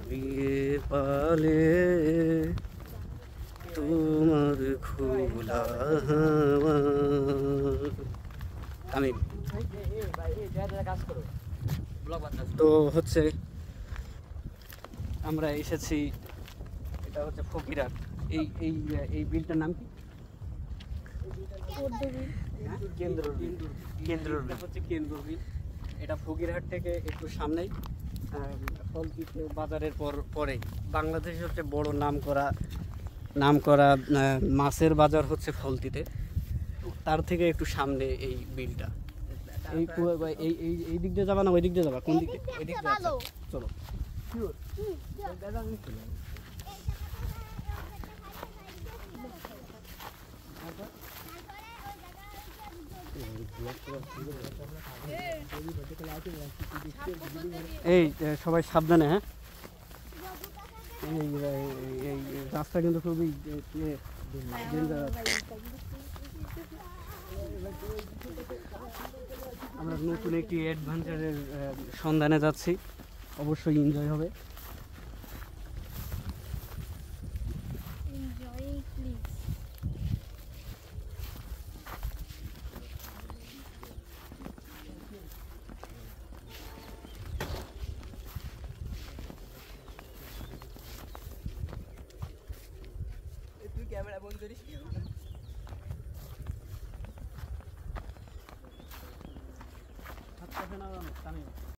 ঘুমিয়ে পালে তোমার খোলা হাওয়া। আমি তো হচ্ছে আমরা এসেছি, এটা হচ্ছে ফকিরহাট। এই এই এই বিলটার নাম কি? কেন্দ্র এটা হচ্ছে কেন্দ্র বিল। এটা ফকিরহাট থেকে একটু সামনেই, ফলতিতে বাজারের পরে বাংলাদেশের সবচেয়ে বড় নাম করা মাছের বাজার হচ্ছে ফলতিতে। তার থেকে একটু সামনে এই বিলটা। এই এই এই এই দিক দিয়ে যাবা না ওই দিক দিয়ে যাবা? কোন দিকে? ওই দিক দিয়ে। চলো। এই সবাই সাবধানে, হ্যাঁ। এই এই রাস্তা কিন্তু খুবই আমরা নতুন একটি অ্যাডভেঞ্চারের সন্ধানে যাচ্ছি, অবশ্যই এনজয় হবে। তুই ক্যামেরা বন্ধ করিস।